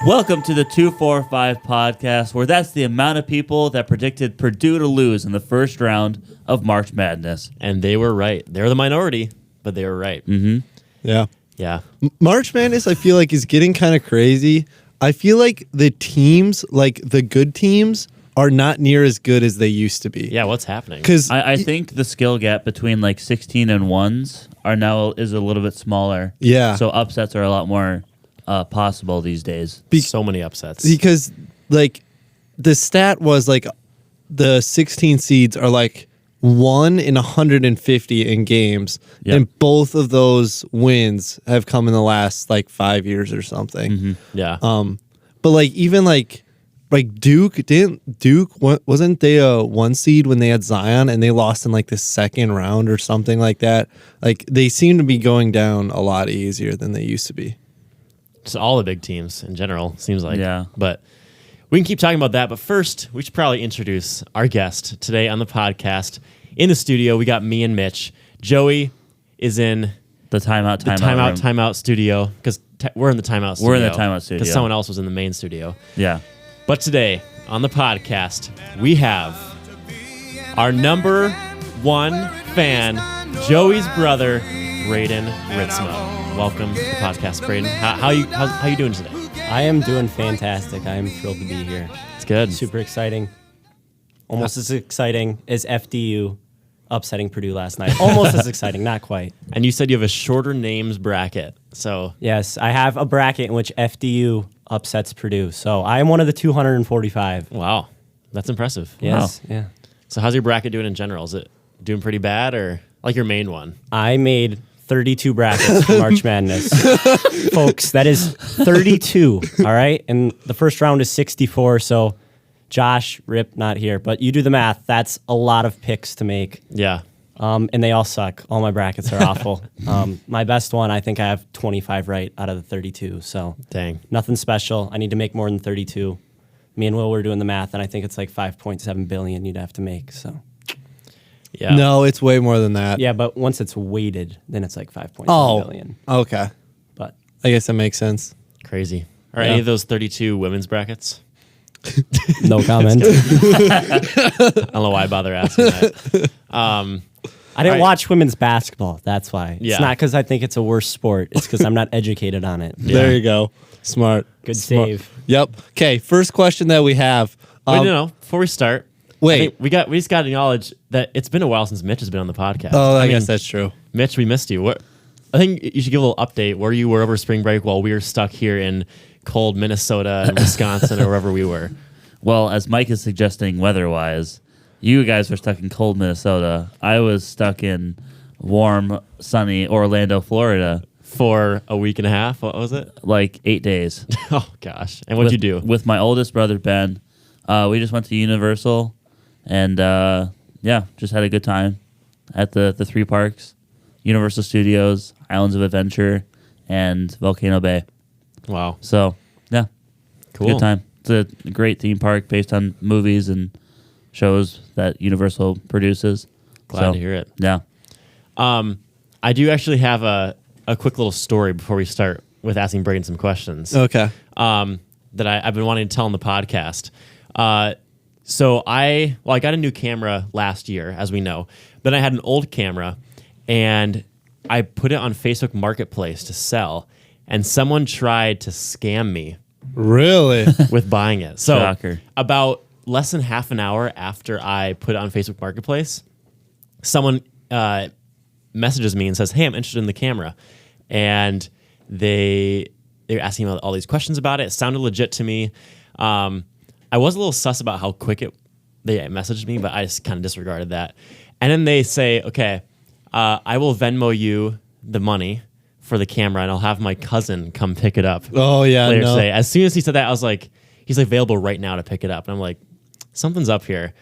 Welcome to the 245 podcast, where that's the amount of people that predicted Purdue to lose in the first round of March Madness. And they were right. They're the minority, but they were right. Mm-hmm. Yeah. Yeah. March Madness, I feel like, is getting kind of crazy. I feel like the teams, like the good teams, are not near as good as they used to be. Yeah, what's happening? Because I think the skill gap between like 16 and 1s is a little bit smaller. Yeah. So upsets are a lot more possible these days. So many upsets. Because like the stat was like the 16 seeds are like 1 in 150 in games, Yep. and both of those wins have come in the last like 5 years or something. Mm-hmm. Yeah. But like even like Duke wasn't they a 1 seed when they had Zion and they lost in like the second round or something like that? Like they seem to be going down a lot easier than they used to be. Just all the big teams in general, seems like. Yeah. But we can keep talking about that. But first, we should probably introduce our guest today on the podcast. In the studio, we got me and Mitch. Joey is in The timeout studio, because we're in the timeout studio. We're in the timeout studio. Because someone else was in the main studio. Yeah. But today, on the podcast, we have our number 1 fan, Joey's brother, Braydon Ritzema. Welcome to the podcast, Braydon. How you doing today? I am doing fantastic. I am thrilled to be here. It's good. Super exciting. Almost as exciting as FDU upsetting Purdue last night. Almost as exciting, not quite. And you said you have a shorter names bracket. So Yes, I have a bracket in which FDU upsets Purdue. So I am one of the 245. wow, that's impressive. Yes, Wow. yeah. So how's your bracket doing in general? Is it doing pretty bad, or like your main one? I made 32 brackets for March Madness. Folks, that is 32, all right? And the first round is 64, so Josh, Rip, not here, but you do the math. That's a lot of picks to make. Yeah. And they all suck. All my brackets are awful. My best one, I think I have 25 right out of the 32. So Dang. nothing special. I need to make more than 32. Me and Will were doing the math, and I think it's like 5.7 billion you'd have to make. So Yeah. No, it's way more than that. yeah, but once it's weighted, then it's like 5.7 Oh, billion. okay. But I guess that makes sense. Crazy. Are Yeah. any of those 32 women's brackets? no comment. I don't know why I bother asking that. I didn't All right. watch women's basketball. That's why. Yeah. It's not because I think it's a worse sport. It's because I'm not educated on it. There you go. Smart. Good Smart. save. Yep. Okay. First question that we have. Wait, no. Before we start, Wait. I think we just got to acknowledge that it's been a while since Mitch has been on the podcast. Oh, I mean, guess that's true. Mitch, we missed you. I think you should give a little update where you were over spring break while we were stuck here in cold Minnesota and Wisconsin or wherever we were. Well, as Mike is suggesting weather-wise, you guys were stuck in cold Minnesota. I was stuck in warm, sunny Orlando, Florida. For a week and a half. What was it? Like 8 days. Oh, gosh. And what'd you do? With my oldest brother, Ben. We just went to Universal and, just had a good time at the 3 parks. Universal Studios, Islands of Adventure, and Volcano Bay. Wow. So, yeah. Cool. Good time. It's a great theme park based on movies and shows that Universal produces. Glad to hear it. Yeah. I do actually have a quick little story before we start with asking Braydon some questions. Okay. That I've been wanting to tell on the podcast. So I got a new camera last year, as we know. Then I had an old camera, and I put it on Facebook Marketplace to sell, and someone tried to scam me Really? with buying it. So Shocker. about less than half an hour after I put it on Facebook Marketplace, someone messages me and says, "Hey, I'm interested in the camera," and they're asking all these questions about it. It sounded legit to me. I was a little sus about how quick they messaged me, but I just kind of disregarded that. And then they say, "Okay, I will Venmo you the money for the camera, and I'll have my cousin come pick it up." Oh, yeah. Later No. today. As soon as he said that, I was like, he's available right now to pick it up. And I'm like, something's up here.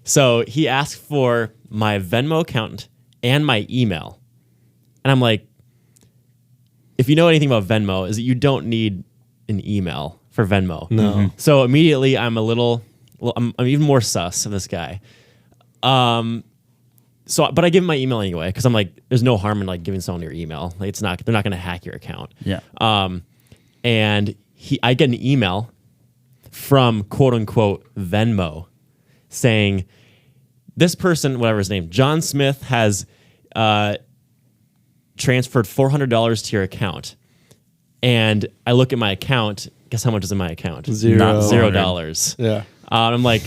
So he asked for my Venmo account and my email. And I'm like, if you know anything about Venmo, is that you don't need an email for Venmo. No. Mhm. So immediately I'm I'm even more sus of this guy. But I give him my email anyway, because I'm like, there's no harm in like giving someone your email. Like they're not going to hack your account. Yeah. And I get an email from quote unquote Venmo saying this person, whatever his name, John Smith, has transferred $400 to your account. And I look at my account. Guess how much is in my account? $0. Yeah. I'm like,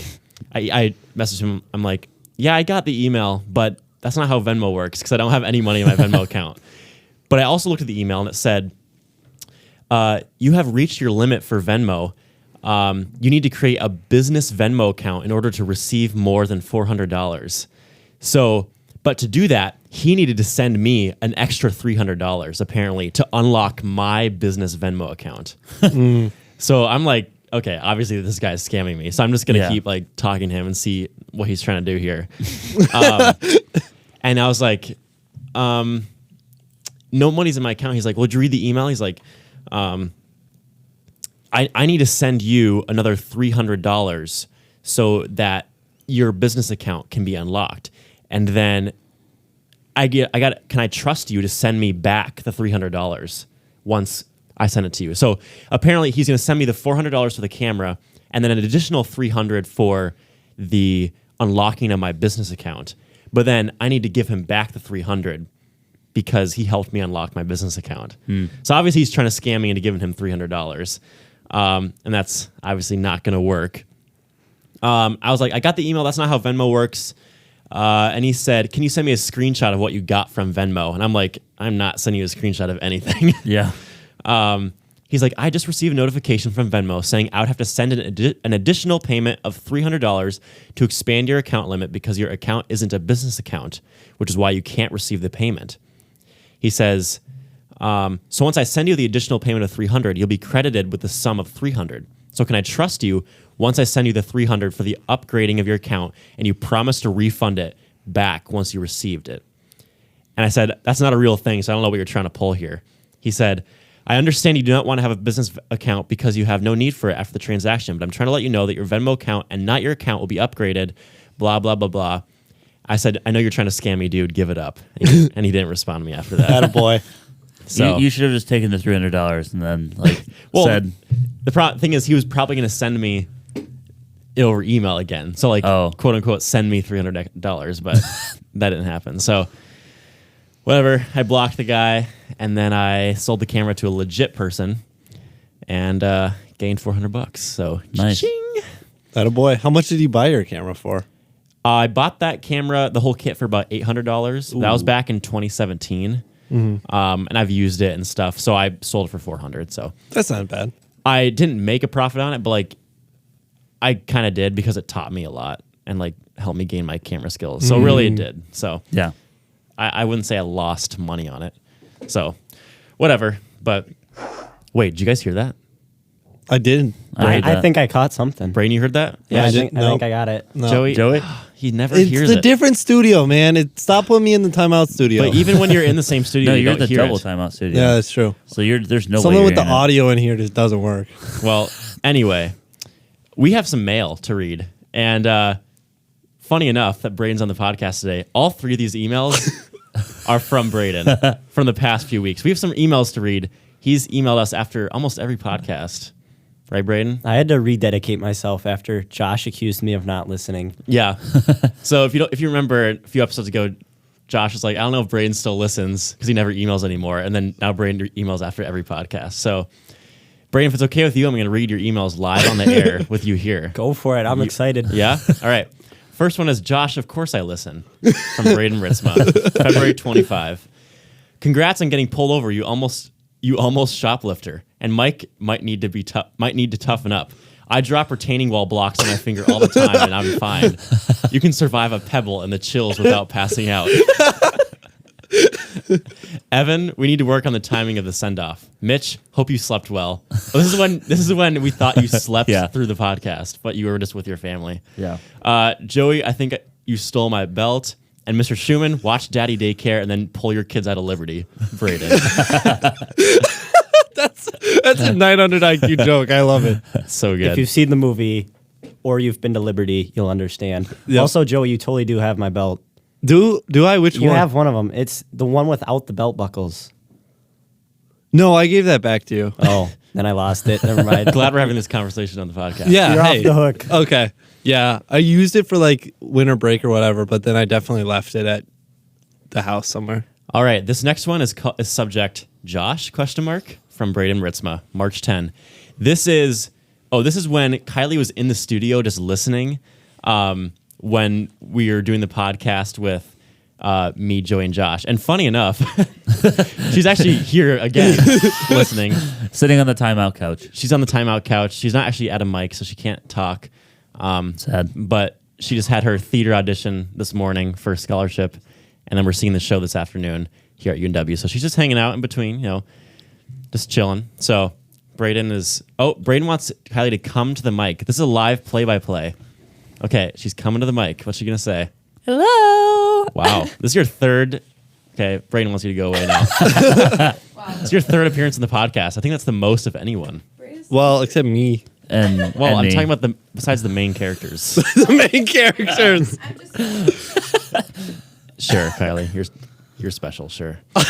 I messaged him. I'm like, yeah, I got the email, but that's not how Venmo works because I don't have any money in my Venmo account. But I also looked at the email and it said, you have reached your limit for Venmo. You need to create a business Venmo account in order to receive more than $400. So, but to do that, he needed to send me an extra $300 apparently to unlock my business Venmo account. So I'm like, okay, obviously this guy's scamming me. So I'm just gonna keep like talking to him and see what he's trying to do here. And I was like, no money's in my account. He's like, well, did you read the email? He's like, I need to send you another $300 so that your business account can be unlocked. And then can I trust you to send me back the $300 once I send it to you? So apparently he's going to send me the $400 for the camera and then an additional $300 for the unlocking of my business account. But then I need to give him back the $300 because he helped me unlock my business account. So obviously he's trying to scam me into giving him $300. And that's obviously not going to work. I was like, I got the email. That's not how Venmo works. And he said, can you send me a screenshot of what you got from Venmo? And I'm like, I'm not sending you a screenshot of anything. Yeah. He's like, I just received a notification from Venmo saying I would have to send an additional payment of $300 to expand your account limit because your account isn't a business account, which is why you can't receive the payment. He says, so once I send you the additional payment of $300, you'll be credited with the sum of $300. So can I trust you once I send you the $300 for the upgrading of your account and you promise to refund it back once you received it? And I said, that's not a real thing, so I don't know what you're trying to pull here. He said, I understand you do not want to have a business account because you have no need for it after the transaction, but I'm trying to let you know that your Venmo account and not your account will be upgraded, blah, blah, blah, blah. I said, I know you're trying to scam me, dude. Give it up. And he didn't respond to me after that. Attaboy. So You should have just taken the $300 and then said, the thing is, he was probably going to send me over email again. So quote unquote, send me $300, but that didn't happen. So whatever, I blocked the guy and then I sold the camera to a legit person and gained $400. So Nice. Ching. Attaboy. How much did you buy your camera for? I bought that camera, the whole kit, for about $800. That was back in 2017. And I've used it and stuff. So I sold it for $400. So That's not bad. I didn't make a profit on it, but I kind of did because it taught me a lot and helped me gain my camera skills. So really it did. So yeah. I wouldn't say I lost money on it. So whatever. But wait, did you guys hear that? I did. I think I caught something. Brain, you heard that? Yeah, I didn't- think I got it. No. Joey? He never It's hears the it. different studio, man. Stop putting me in the timeout studio. But even when you're in the same studio, No, you you're don't the hear double it. timeout studio. Yeah, that's true. So there's no way Something you're with the hearing it. audio in here just doesn't work. Well, anyway, we have some mail to read. And funny enough that Braydon's on the podcast today, all three of these emails are from Braydon from the past few weeks. We have some emails to read. He's emailed us after almost every podcast. Right, Braydon? I had to rededicate myself after Josh accused me of not listening. Yeah. So if you remember a few episodes ago, Josh was like, I don't know if Braydon still listens because he never emails anymore. And then now Braydon emails after every podcast. So Braydon, if it's okay with you, I'm going to read your emails live on the air with you here. Go for it. I'm excited. Yeah? All right. First one is Josh, of course I listen, from Braydon Ritzema, February 25. Congrats on getting pulled over. You almost shoplifter. And Mike might need to toughen up. I drop retaining wall blocks on my finger all the time, and I'm fine. You can survive a pebble and the chills without passing out. Evan, we need to work on the timing of the send-off. Mitch, hope you slept well. This is when we thought you slept through the podcast, but you were just with your family. Yeah. Joey, I think you stole my belt. And Mr. Schumann, watch Daddy Daycare and then pull your kids out of Liberty. Braydon. That's a 900 IQ joke. I love it. So good. If you've seen the movie or you've been to Liberty, you'll understand. Yep. Also, Joey, you totally do have my belt. Do I? Which You one? have one of them. It's the one without the belt buckles. No, I gave that back to you. Oh, Then I lost it. Never mind. Glad we're having this conversation on the podcast. Yeah, You're hey. off the hook. Okay. Yeah, I used it for like winter break or whatever, but then I definitely left it at the house somewhere. All right. This next one is subject Josh ? From Braydon Ritzema, March 10. This is when Kylie was in the studio just listening when we were doing the podcast with me, Joey, and Josh. And funny enough, she's actually here again listening. Sitting on the timeout couch. She's on the timeout couch. She's not actually at a mic, so she can't talk. Sad. But she just had her theater audition this morning for a scholarship, and then we're seeing the show this afternoon here at UNW. So she's just hanging out in between, just chilling. So Braydon wants Kylie to come to the mic. This is a live play-by-play. Okay, she's coming to the mic. What's she going to say? Hello. Wow. This is your third. Okay, Braydon wants you to go away now. Wow. It's your third appearance in the podcast. I think that's the most of anyone. Well, except me. And Well, and I'm me. talking about besides the main characters. The main characters. I'm just Sure, Kylie, you're special. Sure. All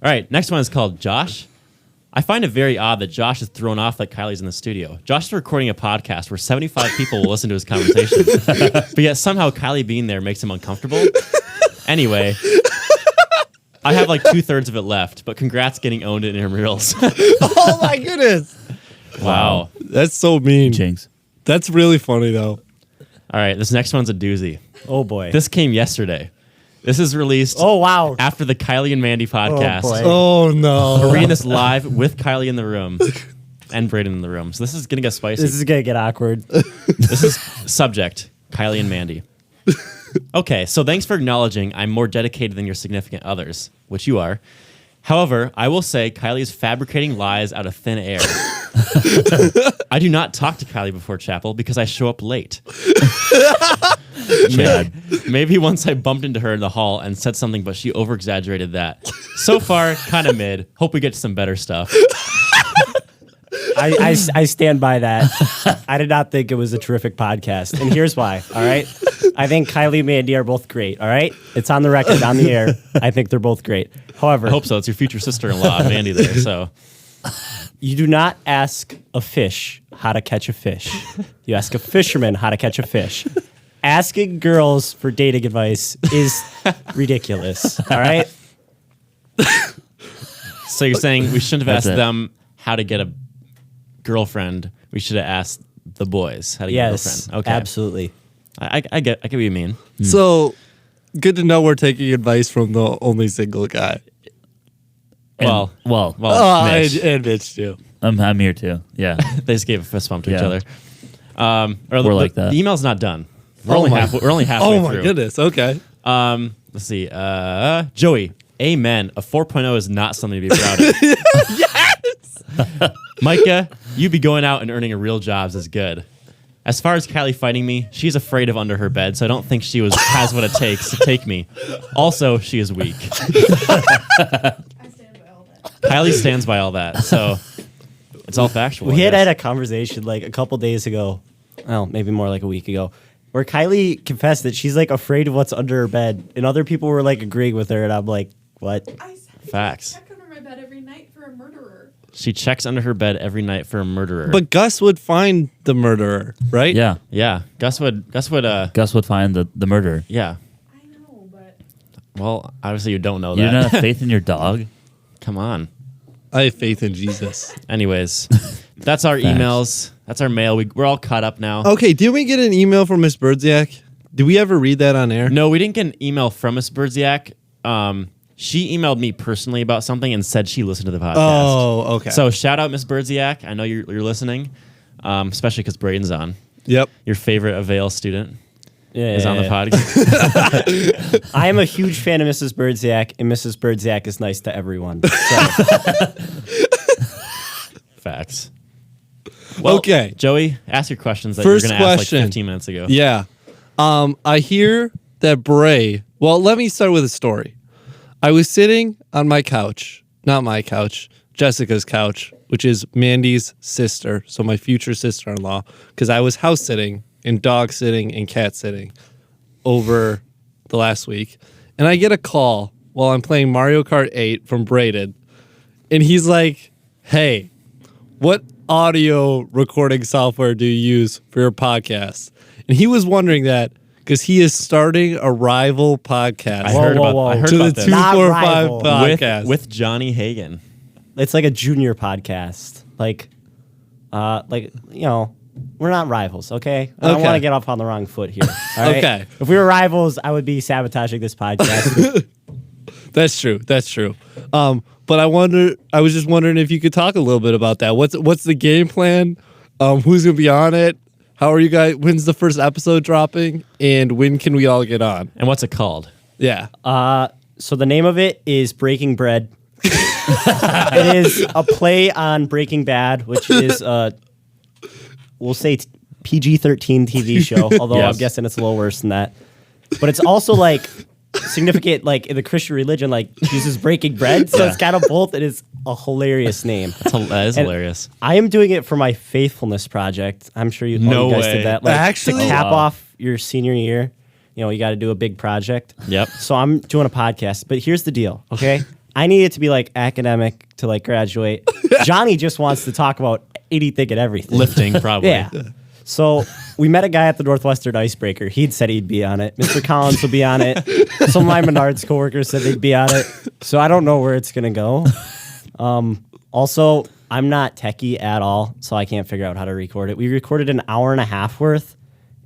right, next one is called Josh. I find it very odd that Josh is thrown off that Kylie's in the studio. Josh is recording a podcast where 75 people will listen to his conversation, but yet somehow Kylie being there makes him uncomfortable. Anyway, I have like 2/3 of it left, but congrats getting owned in intramurals. Oh my goodness. Wow. That's so mean. Jinx. That's really funny though. All right, this next one's a doozy. Oh boy. This came yesterday. This is released Oh wow. after the Kylie and Mandy podcast. boy. Oh no. We're reading this live with Kylie in the room and Braydon in the room. So this is going to get spicy. This is gonna get awkward. This is subject, Kylie and Mandy. Okay, so thanks for acknowledging I'm more dedicated than your significant others, which you are. However, I will say Kylie is fabricating lies out of thin air. I do not talk to Kylie before chapel because I show up late. Maybe once I bumped into her in the hall and said something, but she over-exaggerated that. So far, kind of mid. Hope we get to some better stuff. I stand by that. I did not think it was a terrific podcast. And here's why, all right? I think Kylie and Mandy are both great, all right? It's on the record, on the air. I think they're both great. However, I hope so. It's your future sister-in-law, Mandy, there. So you do not ask a fish how to catch a fish. You ask a fisherman how to catch a fish. Asking girls for dating advice is ridiculous, all right? So you're saying we shouldn't have That's asked it. them how to get a girlfriend. We should have asked the boys how to get a Yes, girlfriend. Okay, absolutely. I get what you mean. So good to know we're taking advice from the only single guy. And- Well, well, Oh, Mitch. and Mitch too. I'm here too. Yeah. They just gave a fist bump to each Yeah. other. We're like that. The email's not done. We're Oh only my- halfway Oh my through. goodness. Okay. Let's see. Joey, amen. A 4.0 is not something to be proud of. Yes. Micah, you be going out and earning a real jobs is good. As far as Kylie fighting me, she's afraid of under her bed, so I don't think she has what it takes to take me. Also, she is weak. I stand by all that. Kylie stands by all that, so it's all factual. We I had guess. had a conversation like a couple days ago, well, maybe more like a week ago, where Kylie confessed that she's like afraid of what's under her bed, and other people were like agreeing with her, and I'm like, what? I Facts. check under my bed every night for a murderer. She checks under her bed every night for a murderer. But Gus would find the murderer, right? Yeah. yeah, Gus would. Gus would find the murderer. Yeah. I know, but Well, obviously you don't know You that. don't have faith in your dog? Come on. I have faith in Jesus. Anyways, that's our Facts. emails. That's our mail. We're all caught up now. Okay, did we get an email from Miss Birdziak? Did we ever read that on air? No, we didn't get an email from Miss Birdziak. She emailed me personally about something and said she listened to the podcast. Oh, okay. So shout out Miss Birdziak. I know you're listening, especially because Braydon's on. Yep. Your favorite Avail student Yeah, is on the podcast. I am a huge fan of Mrs. Birdziak, and Mrs. Birdziak is nice to everyone. So, Facts. Well, Okay. Joey, ask your questions that First you were going to ask like question. 15 minutes ago. Yeah. I hear that Bray. Well, let me start with a story. I was sitting on my couch, not my couch, Jessica's couch, which is Mandy's sister, so my future sister-in-law, because I was house sitting and dog sitting and cat sitting over the last week. And I get a call while I'm playing Mario Kart 8 from Braydon. And he's like, hey, what audio recording software do you use for your podcast? And he was wondering that because he is starting a rival podcast. I heard to the about this. 245 rival. podcast. with Johnny Hagen. It's like a junior podcast. Like, we're not rivals, okay? I don't Okay. want to get off on the wrong foot here. All right? Okay. If we were rivals, I would be sabotaging this podcast. That's true. But I was just wondering if you could talk a little bit about that. What's the game plan? Who's gonna be on it? How are you guys? When's the first episode dropping? And when can we all get on? And what's it called? Yeah. So the name of it is Breaking Bread. It is a play on Breaking Bad, which is we'll say PG-13 TV show, although Yes. I'm guessing it's a little worse than that. But it's also like significant, like in the Christian religion, like Jesus breaking bread. So it's kind of both. It is a hilarious name. That is And hilarious. I am doing it for my faithfulness project. I'm sure all No you guys way. did that. Like, Actually? to cap Oh, wow. off your senior year, you got to do a big project. Yep. So I'm doing a podcast, but here's the deal, okay? I need it to be like academic to like graduate. Johnny just wants to talk about anything and everything. Lifting, probably. Yeah. So we met a guy at the Northwestern Icebreaker. He'd said he'd be on it. Mr. Collins will be on it. Some of my Menards coworkers said they'd be on it. So I don't know where it's gonna go. Also, I'm not techie at all, so I can't figure out how to record it. We recorded an hour and a half worth,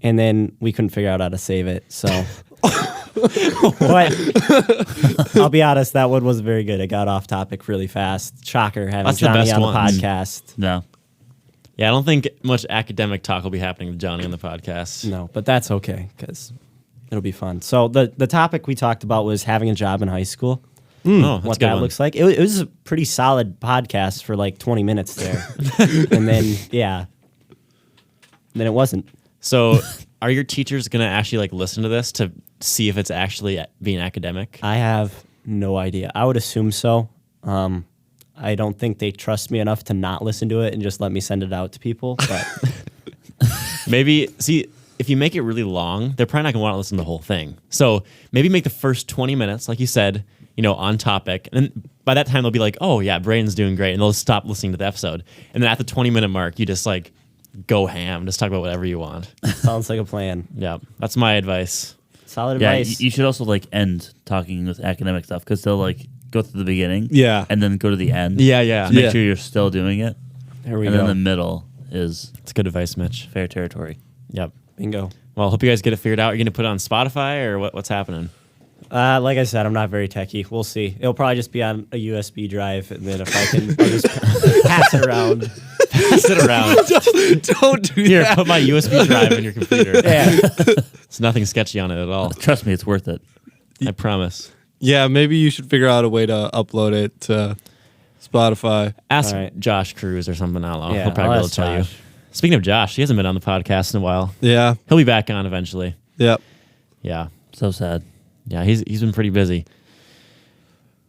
and then we couldn't figure out how to save it. So, but I'll be honest, that one was very good. It got off topic really fast. Shocker having That's the Johnny best on the ones. podcast. No. Yeah, I don't think much academic talk will be happening with Johnny on the podcast. No, but that's okay because it'll be fun. So the topic we talked about was having a job in high school. Oh, that's What a good that one. looks like. It was a pretty solid podcast for like 20 minutes there, and then then it wasn't. So, are your teachers going to actually like listen to this to see if it's actually being academic? I have no idea. I would assume so. I don't think they trust me enough to not listen to it and just let me send it out to people. But Maybe, see, if you make it really long, they're probably not going to want to listen to the whole thing. So maybe make the first 20 minutes, like you said, on topic. And then by that time, they'll be like, oh, yeah, Braydon's doing great. And they'll stop listening to the episode. And then at the 20-minute mark, you just like go ham. Just talk about whatever you want. sounds like a plan. Yeah, that's my advice. Solid Yeah, advice. you should also like end talking with academic stuff because they'll like go through the beginning, Yeah. and then go to the end. Yeah. To make Yeah. sure you're still doing it, There we and go. then the middle is That's good advice, Mitch. fair territory. Yep. Bingo. Well, hope you guys get it figured out. You're going to put it on Spotify or what's happening? Like I said, I'm not very techie. We'll see. It'll probably just be on a USB drive, and then if I can, I'll just pass it around. Pass it around. Don't do Here, that. put my USB drive in your computer. Yeah. It's nothing sketchy on it at all. Trust me, it's worth it. I promise. Yeah, maybe you should figure out a way to upload it to Spotify. Ask All right. Josh Cruz or something. I don't know. Yeah, He'll probably I'll be able to ask tell you. Josh. Speaking of Josh, he hasn't been on the podcast in a while. Yeah. He'll be back on eventually. Yep. Yeah. So sad. Yeah, he's been pretty busy.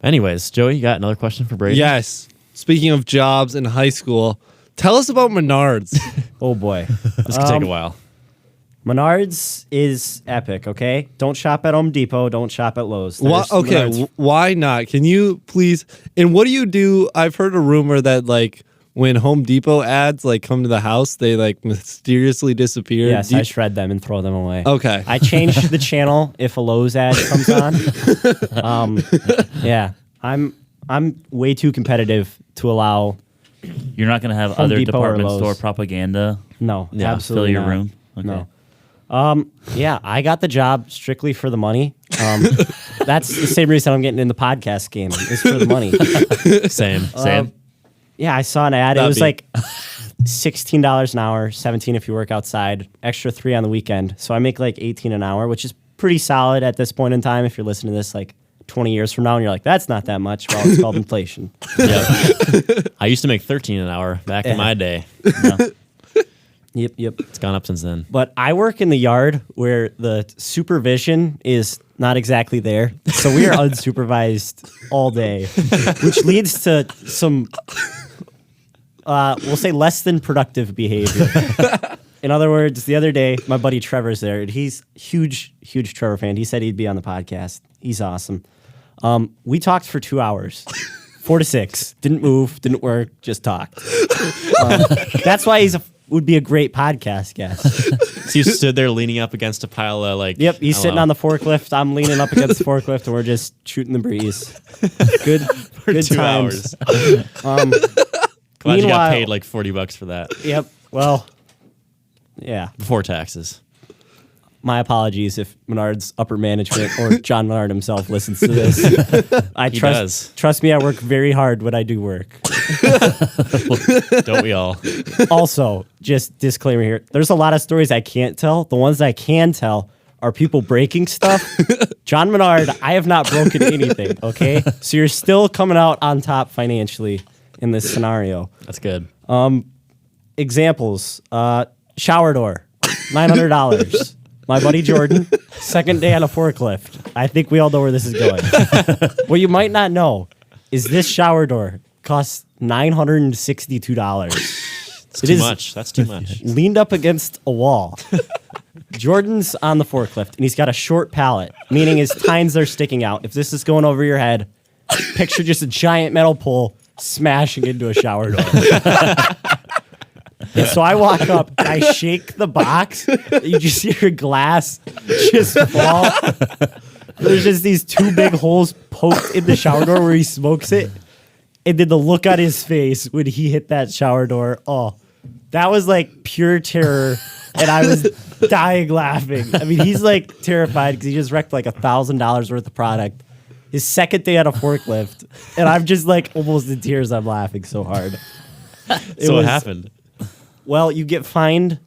Anyways, Joey, you got another question for Brady? Yes. Speaking of jobs in high school, tell us about Menards. Oh boy. This could take a while. Menards is epic, okay? Don't shop at Home Depot. Don't shop at Lowe's. Why, There's okay, Menards- why not? Can you please? And what do you do? I've heard a rumor that like when Home Depot ads like come to the house, they like mysteriously disappear. Yes, Do you- I shred them and throw them away. Okay. I change the channel if a Lowe's ad comes on. Yeah, I'm way too competitive to allow. You're not going to have Home other Depot or department Lowe's. store propaganda No, Yeah, absolutely fill your not. room. Okay. No. Yeah, I got the job strictly for the money. That's the same reason I'm getting in the podcast game. Is for the money. Same. Same. Yeah, I saw an ad. It That'd was be- like $16 an hour, 17 if you work outside, extra 3 on the weekend. So I make like 18 an hour, which is pretty solid at this point in time. If you're listening to this like 20 years from now and you're like, that's not that much. Well, it's called inflation. Yep. I used to make 13 an hour back in Yeah. my day. Yep. It's gone up since then. But I work in the yard where the supervision is not exactly there. So we are unsupervised all day, which leads to some, we'll say, less than productive behavior. In other words, the other day, my buddy Trevor's there, and he's huge Trevor fan. He said he'd be on the podcast. He's awesome. We talked for 2 hours. 4 to 6. Didn't move, didn't work, just talked. That's why would be a great podcast guest. So you stood there leaning up against a pile of like. Yep, he's sitting on the forklift. I'm leaning up against the forklift, and we're just shooting the breeze. Good, good 2 times. hours. Glad you got Meanwhile- paid like $40 for that Yep. Well, yeah. before taxes. My apologies if Menards upper management or John Menard himself listens to this. He does. Trust me, I work very hard when I do work. Don't we all? Also, just disclaimer here: there's a lot of stories I can't tell. The ones I can tell are people breaking stuff. John Menard, I have not broken anything. Okay, so you're still coming out on top financially in this scenario. That's good. Examples: shower door, $900. My buddy Jordan, second day on a forklift. I think we all know where this is going. What you might not know is this shower door costs $962. It's too much. That's too much. Leaned up against a wall. Jordan's on the forklift, and he's got a short pallet, meaning his tines are sticking out. If this is going over your head, picture just a giant metal pole smashing into a shower door. And so I walk up and I shake the box. You just hear glass just fall. There's just these 2 big holes poked in the shower door where he smokes it. And then the look on his face when he hit that shower door. Oh, that was like pure terror. And I was dying laughing. I mean, he's like terrified because he just wrecked like $1,000 worth of product. His second day on a forklift. And I'm just like almost in tears. I'm laughing so hard. So what happened? Well, you get fined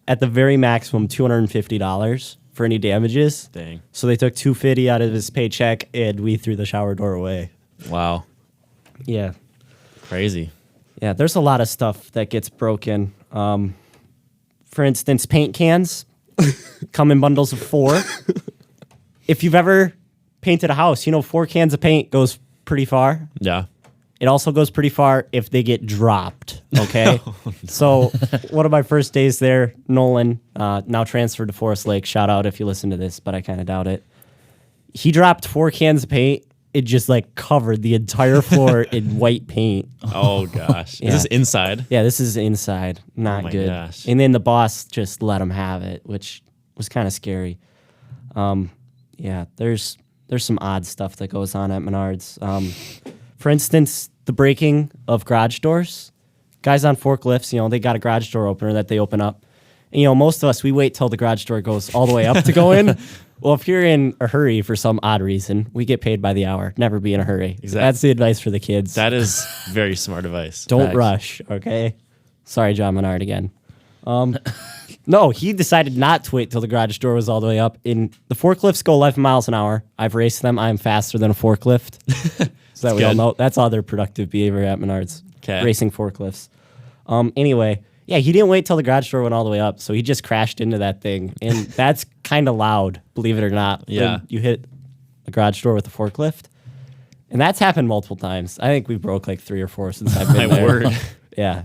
at the very maximum $250 for any damages. Dang. So they took $250 out of his paycheck, and we threw the shower door away. Wow. Yeah, Crazy. yeah. There's a lot of stuff that gets broken. For instance, paint cans come in bundles of 4. If you've ever painted a house, 4 cans of paint goes pretty far. Yeah. It also goes pretty far if they get dropped, okay? So one of my first days there, Nolan, now transferred to Forest Lake. Shout out if you listen to this, but I kind of doubt it. He dropped 4 cans of paint. It just like covered the entire floor in white paint. Oh gosh. Yeah. Is this inside? Yeah, this is inside. Not my good. gosh. And then the boss just let him have it, which was kind of scary. Yeah, there's some odd stuff that goes on at Menards. For instance, the breaking of garage doors. Guys on forklifts, they got a garage door opener that they open up. And, most of us, we wait till the garage door goes all the way up to go in. Well, if you're in a hurry for some odd reason, we get paid by the hour. Never be in a hurry. Exactly. That's the advice for the kids. That is very smart advice. Don't Facts. rush, okay? Sorry, John Menard again. No, he decided not to wait till the garage door was all the way up. And the forklifts go 11 miles an hour. I've raced them. I'm faster than a forklift. So that we all good. know. That's other productive behavior at Menards. 'Kay. Racing forklifts. Anyway, yeah, he didn't wait till the garage door went all the way up. So he just crashed into that thing. And that's kind of loud, believe it or not. Yeah. When you hit a garage door with a forklift. And that's happened multiple times. I think we broke like 3 or 4 since I've been My there. word. Yeah.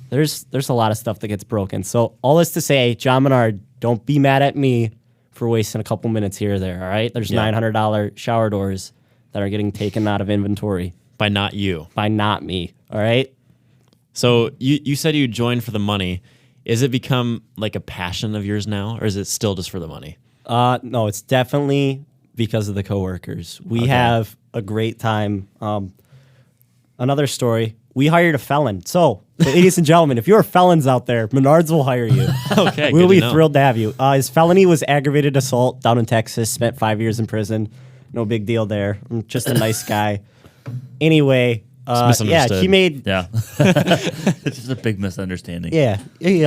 There's a lot of stuff that gets broken. So all this to say, John Menard, don't be mad at me for wasting a couple minutes here or there, all right? There's Yeah. $900 shower doors that are getting taken out of inventory By not you. by not me, all right? So you said you joined for the money. Is it become like a passion of yours now, or is it still just for the money? No, it's definitely because of the coworkers. We Okay. have a great time. Another story, we hired a felon. So, ladies and gentlemen, if you're felons out there, Menards will hire you. Okay, We'll good be to know. thrilled to have you. His felony was aggravated assault down in Texas, spent 5 years in prison. No big deal there. I'm just a nice guy. Anyway, yeah, misunderstood. he made Yeah. It's just a big misunderstanding. he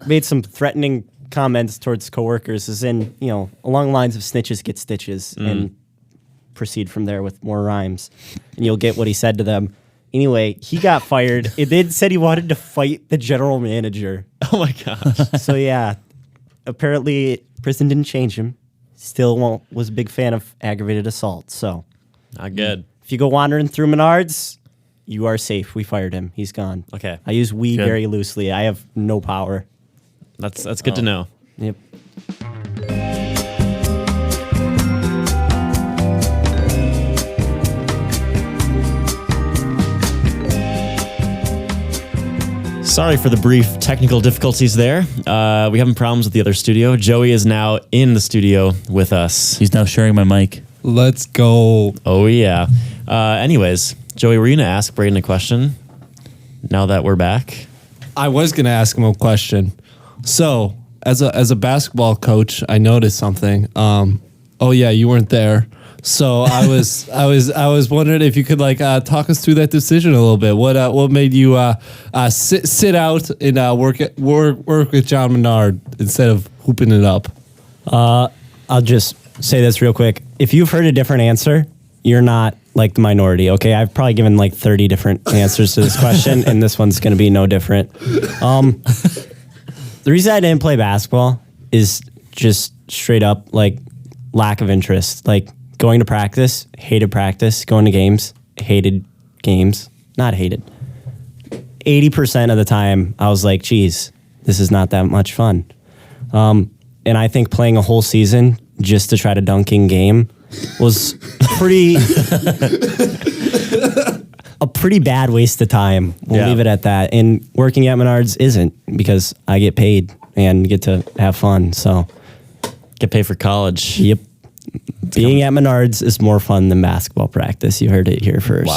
made some threatening comments towards coworkers, as in, along the lines of snitches get stitches, and proceed from there with more rhymes, and you'll get what he said to them. Anyway, he got fired. It then said he wanted to fight the general manager. Oh my gosh. So yeah, apparently prison didn't change him. Still was a big fan of aggravated assault. So Not good. if you go wandering through Menards, you are safe. We fired him. He's gone. Okay. I use we Good. very loosely. I have no power. That's good to know. Yep. Sorry for the brief technical difficulties there. We having problems with the other studio. Joey is now in the studio with us. He's now sharing my mic. Let's go. Oh, yeah. Anyways, Joey, were you going to ask Braydon a question now that we're back? I was going to ask him a question. So, as a basketball coach, I noticed something. Oh yeah, you weren't there. So I was wondering if you could talk us through that decision a little bit. What made you sit out and work with John Menard instead of hooping it up? I'll just say this real quick. If you've heard a different answer, you're not like the minority, okay? I've probably given like 30 different answers to this question, and this one's going to be no different. The reason I didn't play basketball is just straight up like lack of interest. Like going to practice, hated practice. Going to games, hated games. Not hated. 80% of the time, I was like, geez, this is not that much fun. And I think playing a whole season just to try to dunk in game was a pretty bad waste of time. We'll leave it at that. And working at Menards isn't, because I get paid and get to have fun. So Get paid for college. yep. Being at Menards is more fun than basketball practice. You heard it here first.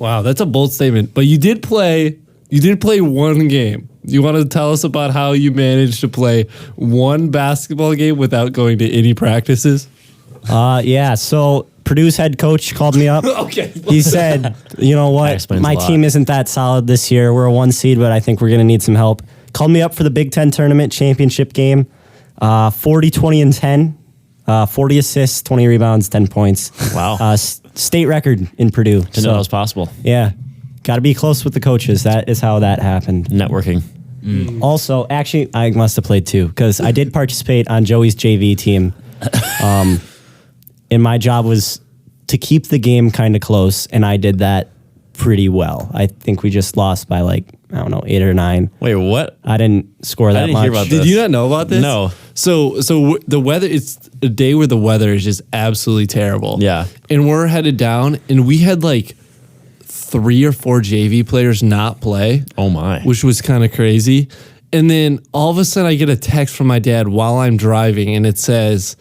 Wow, that's a bold statement. But you did play one game. You want to tell us about how you managed to play one basketball game without going to any practices? Yeah. So Purdue's head coach called me up. Okay. He said, you know That what? explains My a lot. team isn't that solid this year. We're a 1 seed, but I think we're going to need some help. Called me up for the Big Ten tournament championship game. 40, 20, and 10. 40 assists, 20 rebounds, 10 points. Wow. State record in Purdue. Didn't know that was possible. Yeah. Got to be close with the coaches. That is how that happened. Networking. Also, actually, I must have played too, because I did participate on Joey's JV team. And my job was to keep the game kind of close, and I did that pretty well. I think we just lost by 8 or 9. Wait, what? I didn't score that didn't much. hear about Did this. you not know about this? No. So the weather, it's a day where the weather is just absolutely terrible. Yeah. And we're headed down, and we had 3 or 4 JV players not play. Oh, my. Which was kind of crazy. And then all of a sudden I get a text from my dad while I'm driving, and it says,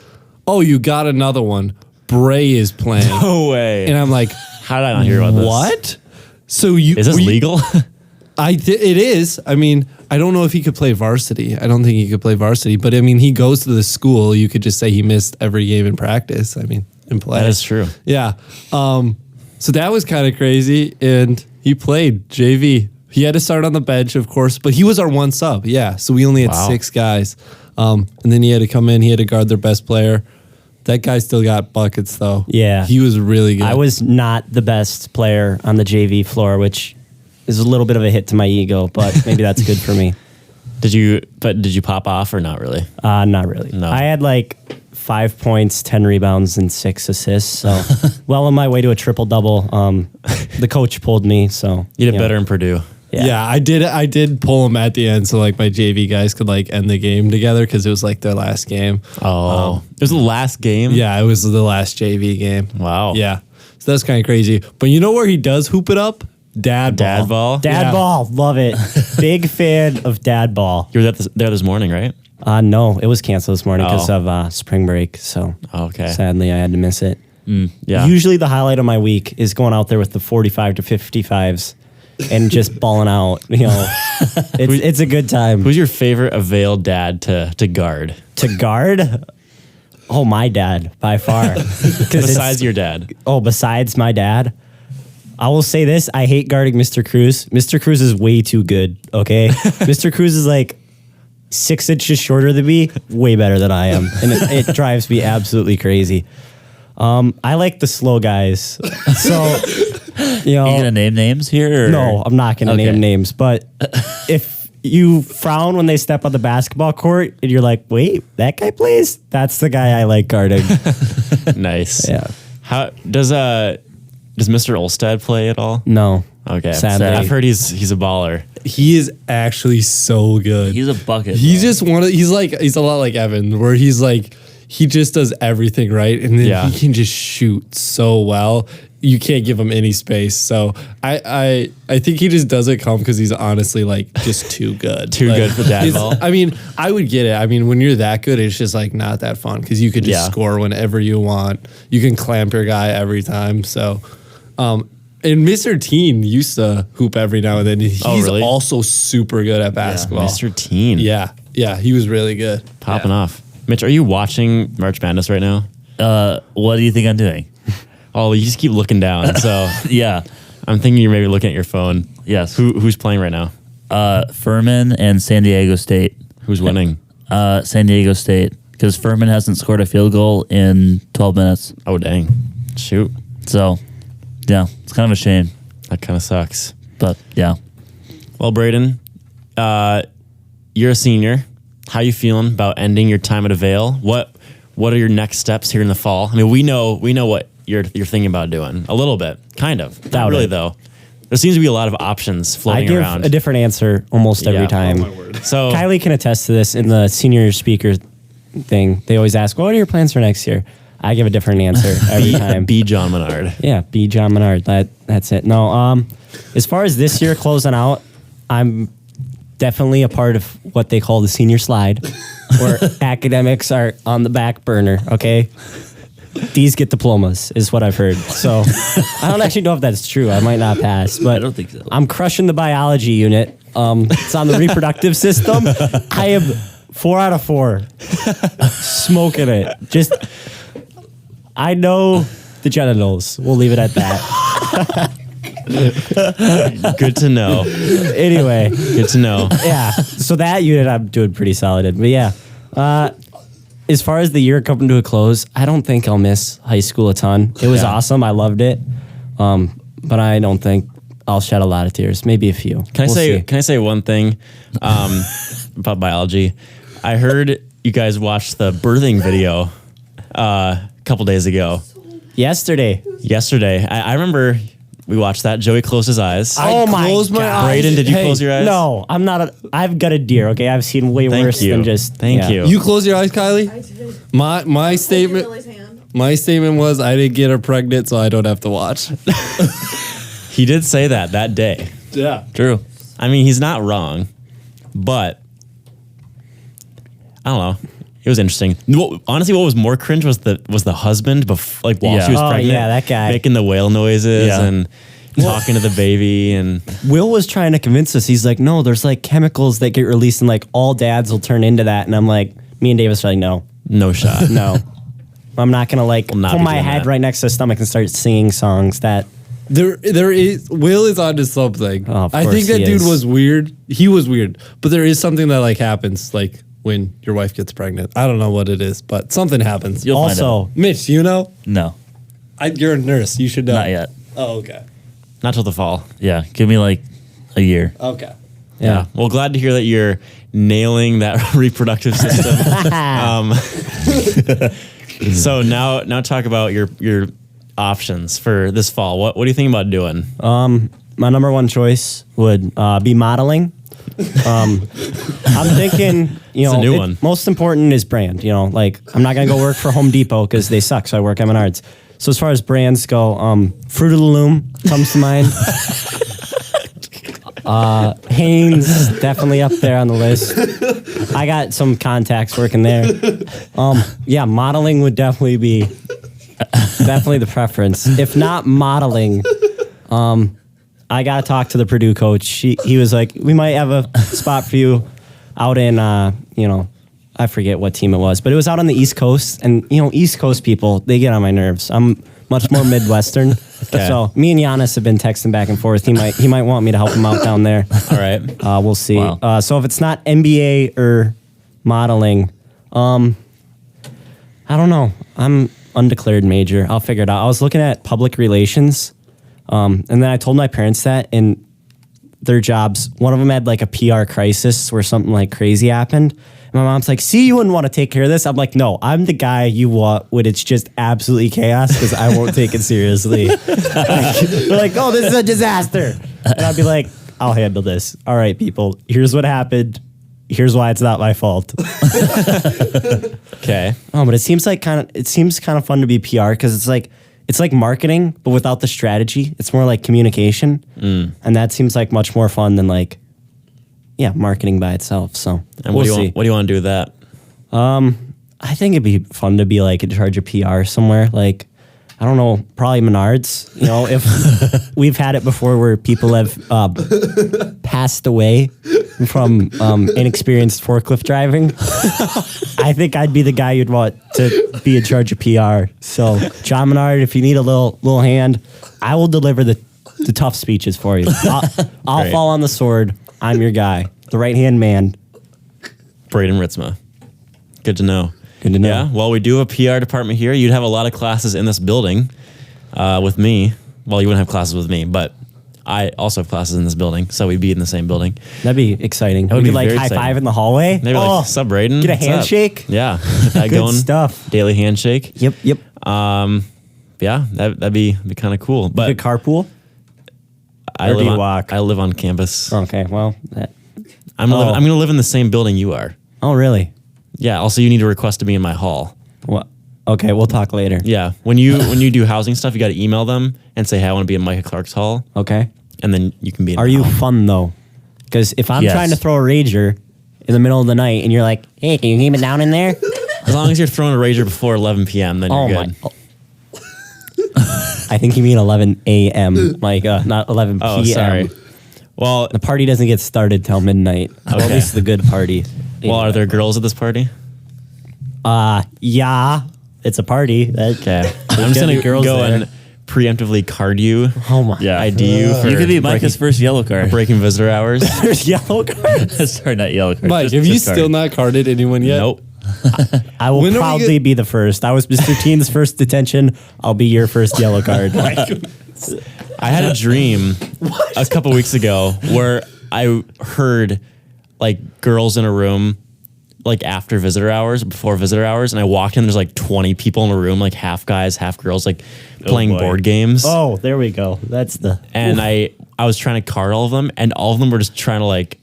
"Oh, you got another one. Bray is playing." No way. And I'm like, How did I not hear about this? "What?" So you Is this legal? it is. I mean, I don't know if he could play varsity. I don't think he could play varsity, but I mean, he goes to the school. You could just say he missed every game in practice. I mean, in play. That is true. Yeah. So that was kind of crazy, and he played JV. He had to start on the bench, of course, but he was our one sub. Yeah. So we only had Wow. 6 guys. And then he had to come in. He had to guard their best player. That guy still got buckets, though. Yeah. He was really good. I was not the best player on the JV floor, which is a little bit of a hit to my ego, but maybe that's good for me. Did you pop off or not really? Not really. No. I had 5 points, 10 rebounds, and 6 assists. So, well on my way to a triple double. The coach pulled me. So You did know. better in Purdue. Yeah, I did pull him at the end so my JV guys could end the game together because it was their last game. Oh. It was the last game? Yeah, it was the last JV game. Wow. Yeah. So that's kind of crazy. But you know where he does hoop it up? Dad ball. Dad ball? Dad Yeah. ball, love it. Big fan of dad ball. You were there this morning, right? No, it was canceled this morning because Oh. of spring break. So Okay. sadly, I had to miss it. Yeah. Usually, the highlight of my week is going out there with the 45 to 55s and just balling out. It's a good time. Who's your favorite Avail dad to guard? To guard? Oh, my dad, by far. 'Cause Besides your dad. besides my dad, I will say this: I hate guarding Mr. Cruz. Mr. Cruz is way too good. Okay, Mr. Cruz is 6 inches shorter than me, way better than I am, and it drives me absolutely crazy. I like the slow guys, so Are you gonna name names here? Or? No, I'm not going to Okay. name names, but if you frown when they step on the basketball court and you're like, wait, that guy plays? That's the guy I like guarding. Nice. Yeah. How does Mr. Olstad play at all? No. Okay. Sadly. I've heard he's a baller. He is actually so good. He's a bucket. He's bro. just he's a lot like Evan, where he's he just does everything right, and then Yeah. he can just shoot so well. you can't give him any space. So I think he just doesn't come because he's honestly like just too good. Too Like, good for dad it's- ball. I mean, I would get it. I mean, when you're that good, it's just like not that fun because you could just Yeah. score whenever you want. You can clamp your guy every time. So, and Mr. Teen used to hoop every now and then. He's really? also super good at basketball. Mr. Teen. Yeah, he was really good. Popping off. Mitch, are you watching March Madness right now? What do you think I'm doing? Oh, you just keep looking down. So Yeah. I'm thinking you're maybe looking at your phone. Yes. Who's playing right now? Furman and San Diego State. Who's winning? San Diego State, because Furman hasn't scored a field goal in 12 minutes. Oh, dang. Shoot. So, yeah, it's kind of a shame. That kind of sucks. But, yeah. Well, Braydon, you're a senior. How you feeling about ending your time at Avail? What are your next steps here in the fall? I mean, we know what you're thinking about doing. A little bit. Kind of. Not Doubt really, it. though. There seems to be a lot of options I floating give around. a different answer almost every Yeah. time. So Kylie can attest to this in the senior speaker thing. They always ask, "What are your plans for next year?" I give a different answer every time. be John Menard. Yeah, be John Menard. That's it. No, as far as this year closing out, I'm definitely a part of what they call the senior slide, where academics are on the back burner. Okay, these get diplomas is what I've heard. So I don't actually know if that's true. I might not pass, but I don't think so. I'm crushing the biology unit. It's on the reproductive system. I am 4 out of 4, smoking it. Just I know the genitals. We'll leave it at that. Good to know. Anyway, Good to know. yeah. So that unit I'm doing pretty solid in. But yeah, as far as the year coming to a close, I don't think I'll miss high school a ton. It was awesome. I loved it. But I don't think I'll shed a lot of tears. Maybe a few. Can We'll see. I say one thing about biology? I heard you guys watched the birthing video a couple days ago. Yesterday. Yesterday, I remember we watched that. Joey closed his eyes. Oh my closed my God. eyes. Braydon, did you Hey, close your eyes? No, I'm not. I've got a deer. Okay, I've seen way Thank worse you. than just. Thank yeah. you. You close your eyes, Kylie. I did. My statement. Lily's hand. My statement was I didn't get her pregnant, so I don't have to watch. He did say that day. Yeah. True. I mean, he's not wrong, but I don't know. It was interesting. Honestly, what was more cringe was the husband, while Yeah. she was Oh, pregnant. yeah, that guy. making the whale noises Yeah. and talking to the baby, and Will was trying to convince us. He's like, no, there's like chemicals that get released, and like all dads will turn into that. And I'm like, me and Davis are like, no, no shot. no. I'm not gonna like Will not put be my doing head that. right next to the stomach and start singing songs that. There is Will is onto something. Oh, of I course think that he dude is. was weird. He was weird, but there is something that like happens like when your wife gets pregnant. I don't know what it is, but something happens. You'll find Also, Mitch, you know, No, you're a nurse. You should know. not yet. Oh, okay. Not till the fall. Yeah, give me like a year. Okay. Yeah. Well, glad to hear that you're nailing that reproductive system. So now talk about your options for this fall. What do you think about doing? my number one choice would be modeling. I'm thinking, It's a new one. Most important is brand. You know, like I'm not gonna go work for Home Depot because they suck. So I work at Menards. So as far as brands go, Fruit of the Loom comes to mind. Hanes definitely up there on the list. I got some contacts working there. Yeah, modeling would definitely be the preference. If not modeling, I gotta talk to the Purdue coach. He was like, we might have a spot for you out in I forget what team it was, but it was out on the East Coast. And East Coast people, they get on my nerves. I'm much more Midwestern. Okay. So me and Giannis have been texting back and forth. He might want me to help him out down there. All right. We'll see. Wow. So if it's not NBA or modeling, I don't know. I'm undeclared major. I'll figure it out. I was looking at public relations, and then I told my parents that in their jobs, one of them had like a PR crisis where something like crazy happened. And my mom's like, see, you wouldn't want to take care of this. I'm like, no, I'm the guy you want when it's just absolutely chaos because I won't take it seriously. They're like, oh, this is a disaster. And I'd be like, I'll handle this. All right, people, here's what happened. Here's why it's not my fault. Okay. Oh, but it seems kind of fun to be PR because it's like it's like marketing, but without the strategy. It's more like communication. And that seems like much more fun than like, marketing by itself. So And we'll what do you see. want, what do you want to do with that? I think it'd be fun to be like in charge of PR somewhere. Like, I don't know, probably Menards. You know, if we've had it before where people have passed away from inexperienced forklift driving. I think I'd be the guy you'd want to be in charge of PR. So, John Menard, if you need a little hand, I will deliver the tough speeches for you. I'll Great. fall on the sword. I'm your guy, the right hand man. Braydon Ritzema. Good to know. Good to know. Yeah, well, we do have a PR department here. You'd have a lot of classes in this building with me. Well, you wouldn't have classes with me, but I also have classes in this building, so we'd be in the same building. That'd be exciting. would We be could like very high exciting. five in the hallway. Maybe like, sup, Braydon? Get a What's up?" handshake. Yeah, get that Good going. stuff. Daily handshake. Yep. Yeah, that'd be kind of cool. But Good carpool. I or do live you on, walk? I live on campus. Okay. Well. I'm gonna live in the same building you are. Oh, really? Yeah. Also, you need to request to be in my hall. Well. Okay. We'll talk later. Yeah. When you do housing stuff, you got to email them and say, "Hey, I want to be in Micah Clark's hall," Okay. and then you can be. In Are my you hall. fun though? Because if I'm Yes. trying to throw a rager in the middle of the night and you're like, "Hey, can you keep it down in there?" As long as you're throwing a rager before 11 p.m., then Oh you're my. good. I think you mean 11 a.m. Like not 11 p.m. Oh, sorry. Well, The party doesn't get started till midnight. Well, at Okay. least the good party. are there girls at this party? Yeah, it's a party. Okay. I'm just gonna girls go there. and preemptively card you. Oh my. Yeah. ID you for You could be Micah's first yellow card. breaking visitor hours. There's yellow cards. Sorry, not yellow card. Mike, just- have you just card. still not carded anyone yet? Nope. I will When are we proudly be the first. I was Mr. Teen's first detention. I'll be your first yellow card. I had a dream a couple weeks ago where I heard like girls in a room like after visitor hours, before visitor hours, and I walked in, there's like 20 people in a room, like half guys, half girls, like playing boy. board games. Oh, there we go. That's the. And I was trying to card all of them, and all of them were just trying to like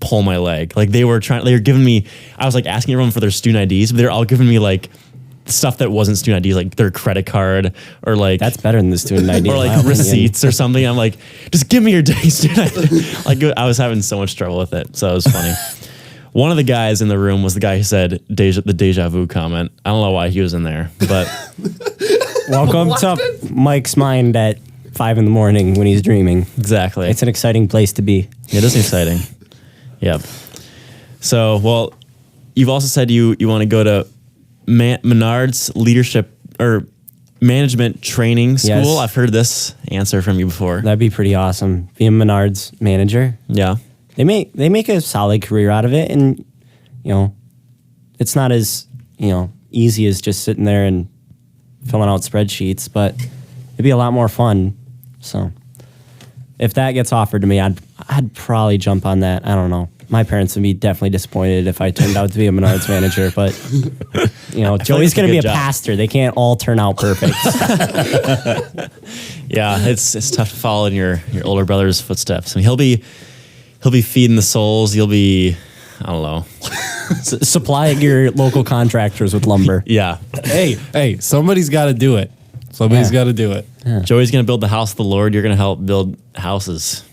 pull my leg. Like they were giving me, I was like asking everyone for their student IDs, but they're all giving me like stuff that wasn't student IDs, like their credit card or like That's better than the student ID. or in my like opinion. receipts or something. I'm like, just give me your dang student ID. Like I was having so much trouble with it, so it was funny. One of the guys in the room was the guy who said the deja vu comment. I don't know why he was in there, but Welcome to Mike's mind at 5 a.m. when he's dreaming. exactly. It's an exciting place to be. It is exciting. Yep. So, well, you've also said you want to go to Menards leadership or management training school. Yes. I've heard this answer from you before. That'd be pretty awesome. Being Menard's manager. Yeah. They make a solid career out of it, and you know, it's not as easy as just sitting there and filling out spreadsheets, but it'd be a lot more fun. So, if that gets offered to me, I'd probably jump on that. I don't know. My parents would be definitely disappointed if I turned out to be a Menards manager, but Joey's that's a going to be good a job. pastor. They can't all turn out perfect. Yeah, it's tough to follow in your older brother's footsteps. I mean, he'll be feeding the souls. You'll be, I don't know. Supplying your local contractors with lumber. Yeah. Hey, somebody's got to do it. Somebody's Yeah. got to do it. Joey's going to build the house of the Lord. You're going to help build houses.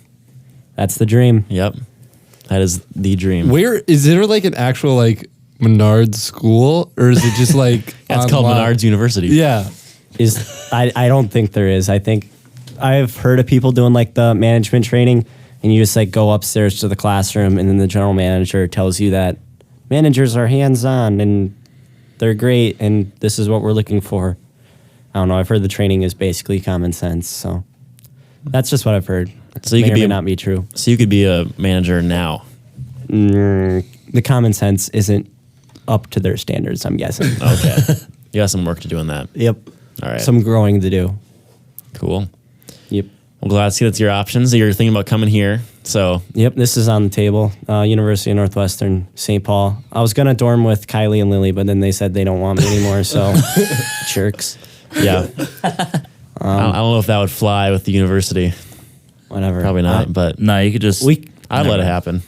That's the dream. Yep. That is the dream. Where is there like an actual like Menards school, or is it just like That's called online? Menards University. Yeah. I don't think there is. I think I've heard of people doing like the management training, and you just like go upstairs to the classroom, and then the general manager tells you that managers are hands-on and they're great, and this is what we're looking for. I don't know. I've heard the training is basically common sense, so that's just what I've heard. So you May could or be may a- not be true. So you could be a manager now. The common sense isn't up to their standards, I'm guessing. Okay. You got some work to do in that. Yep. All right. Some growing to do. Cool. Yep. Well, glad to see that's your options. You're thinking about coming here. So Yep, this is on the table. University of Northwestern, St. Paul. I was going to dorm with Kylie and Lily, but then they said they don't want me anymore, so jerks. yeah. I don't know if that would fly with the university. Whatever. Probably not, but No, you could just. I'd let it happen.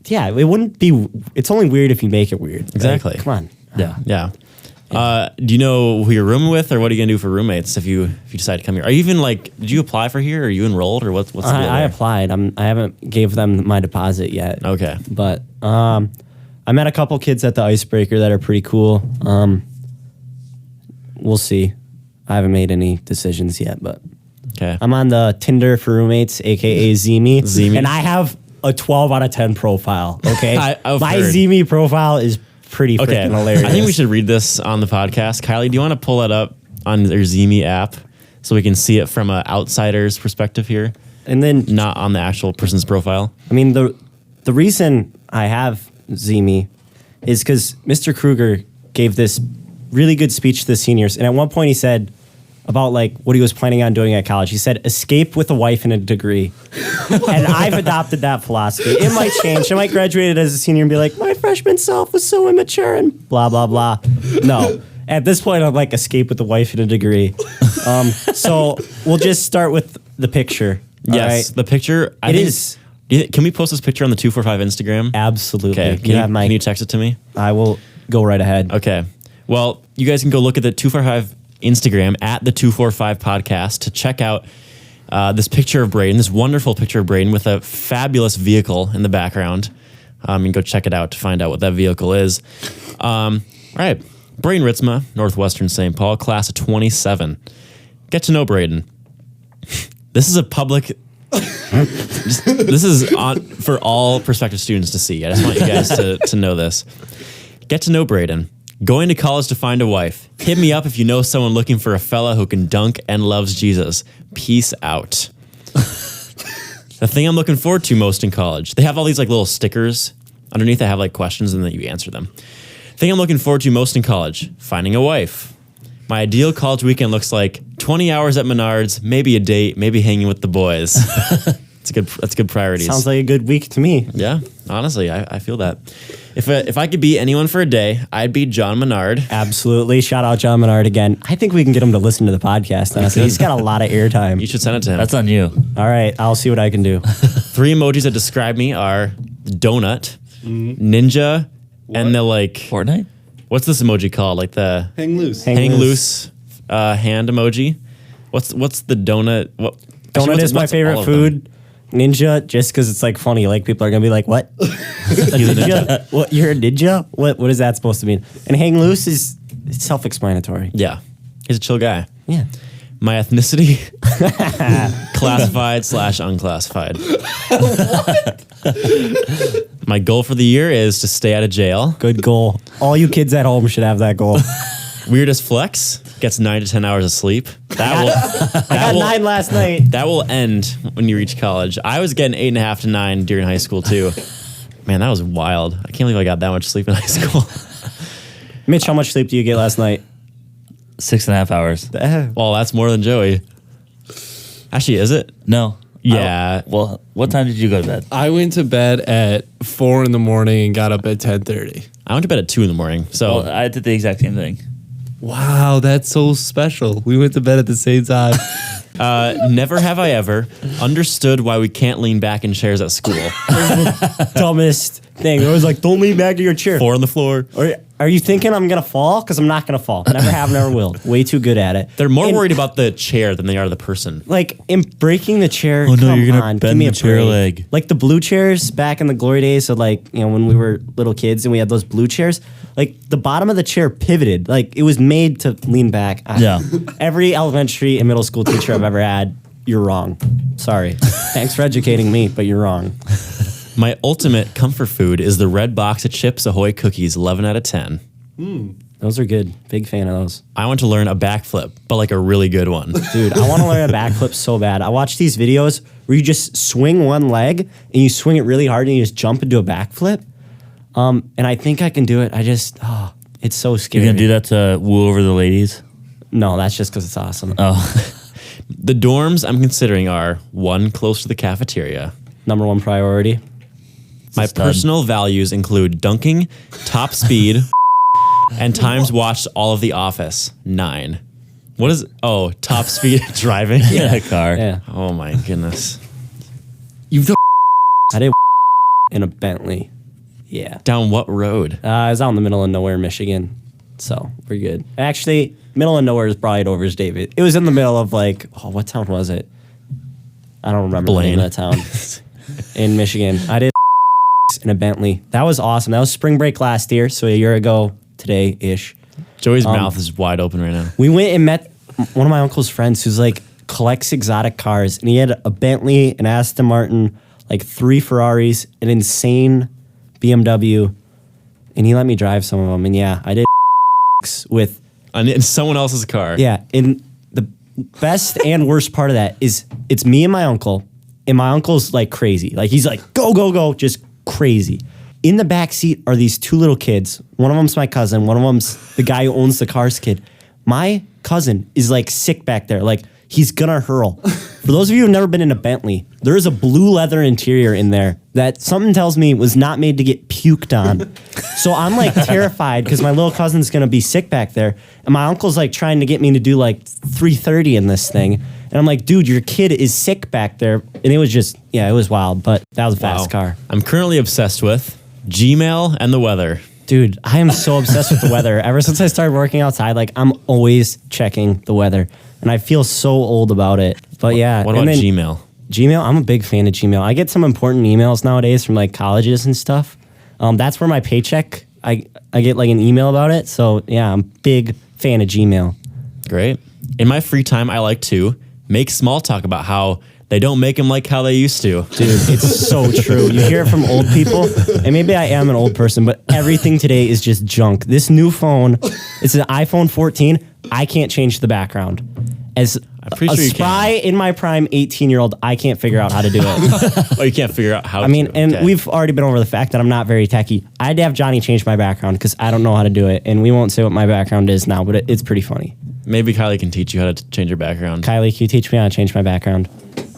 Yeah, it wouldn't be... It's only weird if you make it weird. Exactly. Like, come on. Yeah. Yeah. Do you know who you're rooming with, or what are you gonna do for roommates if you decide to come here? Are you even like, did you apply for here? Or are you enrolled, or what's the deal I there? applied. I haven't gave them my deposit yet. Okay. But I met a couple kids at the Icebreaker that are pretty cool. We'll see. I haven't made any decisions yet, but Okay. I'm on the Tinder for roommates, aka Zeme. Zeme. And I have a 12 out of 10 profile. Okay. I've My heard. Zeme profile is pretty Okay. freaking hilarious. I think we should read this on the podcast. Kylie, do you want to pull that up on your Zeme app so we can see it from an outsider's perspective here, And then not on the actual person's profile? I mean, the reason I have Zeme is because Mr. Kruger gave this really good speech to the seniors. And at one point he said about like what he was planning on doing at college. He said, escape with a wife and a degree. And I've adopted that philosophy. It might change. I might graduate as a senior and be like, my freshman self was so immature and blah, blah, blah. No. At this point, I'm like, escape with a wife and a degree. So we'll just start with the picture. all Yes. right? The picture. It is. Can we post this picture on the 245 Instagram? Absolutely. Okay. Can you text it to me? I will go right ahead. Okay. Well, you guys can go look at the 245 Instagram at the 245 podcast to check out this picture of Braydon, this wonderful picture of Braydon with a fabulous vehicle in the background. And go check it out to find out what that vehicle is. All right. Braydon Ritzema, Northwestern St. Paul, class of 27. Get to know Braydon. This is a public... this is on for all prospective students to see. I just want you guys to know this. Get to know Braydon. Going to college to find a wife. Hit me up if you know someone looking for a fella who can dunk and loves Jesus. Peace out. The thing I'm looking forward to most in college. They have all these like little stickers underneath that have like questions and then you answer them. Thing I'm looking forward to most in college. Finding a wife. My ideal college weekend looks like 20 hours at Menards, maybe a date, maybe hanging with the boys. That's good priorities. Sounds like a good week to me. Yeah, honestly, I feel that. If I could be anyone for a day, I'd be John Menard. Absolutely. Shout out John Menard again. I think we can get him to listen to the podcast. Honestly, he's got a lot of airtime. You should send it to him. That's on you. All right, I'll see what I can do. 3 emojis that describe me are donut, ninja, and the like. Fortnite? What's this emoji called? Like the Hang loose. hang loose hand emoji. What's the donut? What Donut is my what's all favorite of them? food. Ninja, just because it's like funny. Like people are gonna be like, "What? A ninja? What? You're a ninja? What is that supposed to mean?" And hang loose is it's self-explanatory. Yeah, he's a chill guy. Yeah. My ethnicity, classified/unclassified. My goal for the year is to stay out of jail. Good goal. All you kids at home should have that goal. Weirdest flex gets 9 to 10 hours of sleep. I got 9 last night. That will end when you reach college. I was getting 8.5 to 9 during high school too. Man, that was wild. I can't believe I got that much sleep in high school. Mitch, how much sleep do you get last night? 6.5 hours. Well, that's more than Joey. Actually, is it? No. Yeah. Well, what time did you go to bed? I went to bed at 4 in the morning and got up at 10:30. I went to bed at 2 in the morning. So Well, I did the exact same thing. Wow, that's so special. We went to bed at the same time. never have I ever understood why we can't lean back in chairs at school. Dumbest thing. It was like, don't lean back in your chair. 4 on the floor. Are you thinking I'm gonna fall? Because I'm not gonna fall. Never have, never will. Way too good at it. They're more And, worried about the chair than they are the person. like in breaking the chair. Oh, no, come you're gonna on, bend give me the a chair break. leg. Like the blue chairs back in the glory days. So like when we were little kids and we had those blue chairs. Like the bottom of the chair pivoted. Like it was made to lean back. Yeah. Every elementary and middle school teacher I've ever had, you're wrong. Sorry. Thanks for educating me, but you're wrong. My ultimate comfort food is the red box of Chips Ahoy cookies, 11 out of 10. Those are good. Big fan of those. I want to learn a backflip, but like a really good one. Dude, I want to learn a backflip so bad. I watch these videos where you just swing one leg and you swing it really hard and you just jump into a backflip. And I think I can do it. It's so scary. You're going to do that to woo over the ladies? No, that's just because it's awesome. Oh. The dorms I'm considering are 1 close to the cafeteria. Number one priority. My stud. personal values include dunking, top speed, and times watched all of The Office, 9. What is, top speed driving? Yeah, car. Yeah. Oh my goodness. I did in a Bentley. Yeah. Down what road? I was out in the middle of nowhere, Michigan. So we're good. Actually, middle of nowhere is probably Dover's David. It was in the middle of like, what town was it? I don't remember the name of that town. In Michigan. I did in a Bentley. That was awesome. That was spring break last year, so a year ago today-ish. Joey's mouth is wide open right now. We went and met one of my uncle's friends who's like collects exotic cars, and he had a Bentley, an Aston Martin, like 3 Ferraris, an insane BMW, and he let me drive some of them. And yeah, I did with In someone else's car. yeah. And the best and worst part of that is it's me and my uncle, and my uncle's like crazy. Like he's like go go go, just crazy. In the back seat are these 2 little kids. One of them's my cousin. One of them's the guy who owns the car's kid. My cousin is like sick back there. Like he's gonna hurl. For those of you who've never been in a Bentley, there is a blue leather interior in there that something tells me was not made to get puked on. So I'm like terrified because my little cousin's gonna be sick back there. And my uncle's like trying to get me to do like 330 in this thing. And I'm like, dude, your kid is sick back there. And it was just, yeah, it was wild, but that was a fast car. I'm currently obsessed with Gmail and the weather. Dude, I am so obsessed with the weather. Ever since I started working outside, like I'm always checking the weather. And I feel so old about it. But yeah. What about Gmail? Gmail, I'm a big fan of Gmail. I get some important emails nowadays from like colleges and stuff. That's where my paycheck, I get like an email about it. So yeah, I'm a big fan of Gmail. Great. In my free time, I like to make small talk about how they don't make them like how they used to. Dude, it's so true. You hear it from old people, and maybe I am an old person, but everything today is just junk. This new phone, it's an iPhone 14. I can't change the background. As pretty a sure you spry in my prime 18-year-old, I can't figure out how to do it. Oh, you can't figure out how I mean, to. and Okay. we've already been over the fact that I'm not very techie. I'd have Johnny change my background because I don't know how to do it, and we won't say what my background is now, but it's pretty funny. Maybe Kylie can teach you how to change your background. Kylie, can you teach me how to change my background?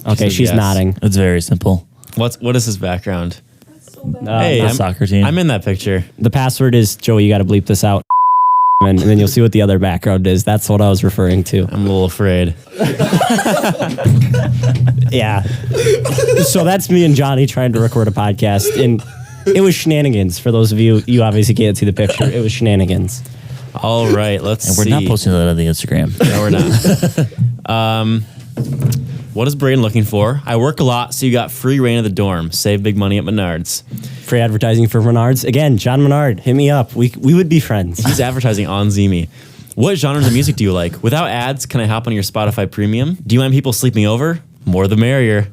Okay, says she's yes. nodding. It's very simple. What is his background? That's so bad. Hey, The I'm- soccer team. I'm in that picture. The password is, Joey, you got to bleep this out. And then you'll see what the other background is. That's what I was referring to. I'm a little afraid. Yeah. So that's me and Johnny trying to record a podcast. And it was shenanigans. For those of you, you obviously can't see the picture. It was shenanigans. All right, let's and we're see. not posting that on the Instagram. No, we're not. What is Braydon looking for? I work a lot, so you got free reign of the dorm. Save big money at Menards. Free advertising for Menards. Again, John Menard, hit me up. We would be friends. He's advertising on Zemi. What genres of music do you like? Without ads, can I hop on your Spotify Premium? Do you mind people sleeping over? More the merrier.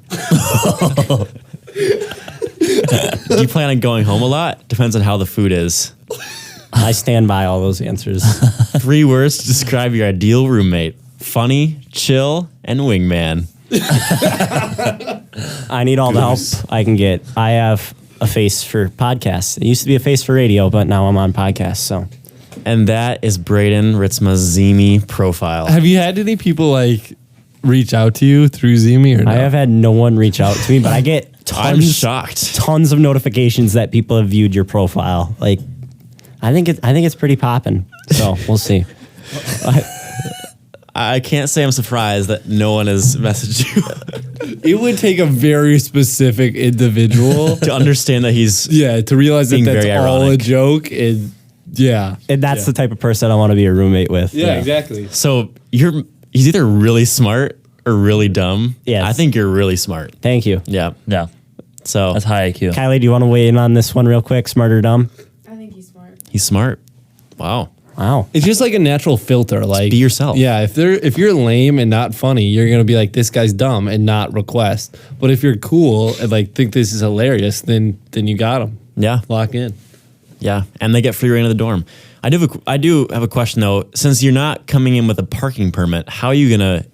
Do you plan on going home a lot? Depends on how the food is. I stand by all those answers. 3 words to describe your ideal roommate. Funny, chill, and wingman. I need all the help I can get. I have a face for podcasts. It used to be a face for radio, but now I'm on podcasts. So And that is Braydon Ritzema's Zemi profile. Have you had any people like reach out to you through Zemi or no? I have had no one reach out to me, but I get I'm shocked. tons of notifications that people have viewed your profile. Like, I think it's pretty popping. So we'll see. I can't say I'm surprised that no one has messaged you It would take a very specific individual to understand that he's to realize that Being that's very all a ironic. joke and And that's the type of person I want to be a roommate with. exactly. so he's either really smart or really dumb. Yes. I think you're really smart. Thank you. Yeah. Yeah, So that's high IQ. Kylie, do you want to weigh in on this one real quick? Smart or dumb? I think he's smart. he's smart. Wow. Wow. It's just like a natural filter. Like be yourself. Yeah, if you're lame and not funny, you're gonna be like, this guy's dumb and not request. But if you're cool and like think this is hilarious, then you got him. Yeah. Lock in. Yeah. And they get free reign of the dorm. I do have a question though. Since you're not coming in with a parking permit, how are you gonna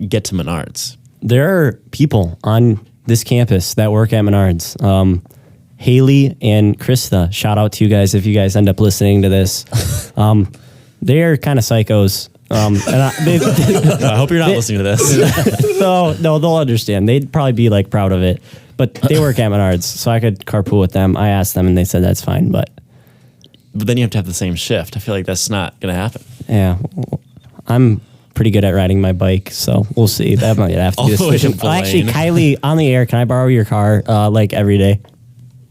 get to Menards? There are people on this campus that work at Menards. Haley and Krista, shout out to you guys if you guys end up listening to this. They're kind of psychos. I hope you're not listening to this. No, they'll understand. They'd probably be like proud of it. But they work at Menards, so I could carpool with them. I asked them and they said that's fine. But But then you have to have the same shift. I feel like that's not gonna happen. yeah, I'm pretty good at riding my bike, so we'll see. That might have to be All the the way to solution. Well, actually, Blaine. Kylie, on the air, can I borrow your car like every day?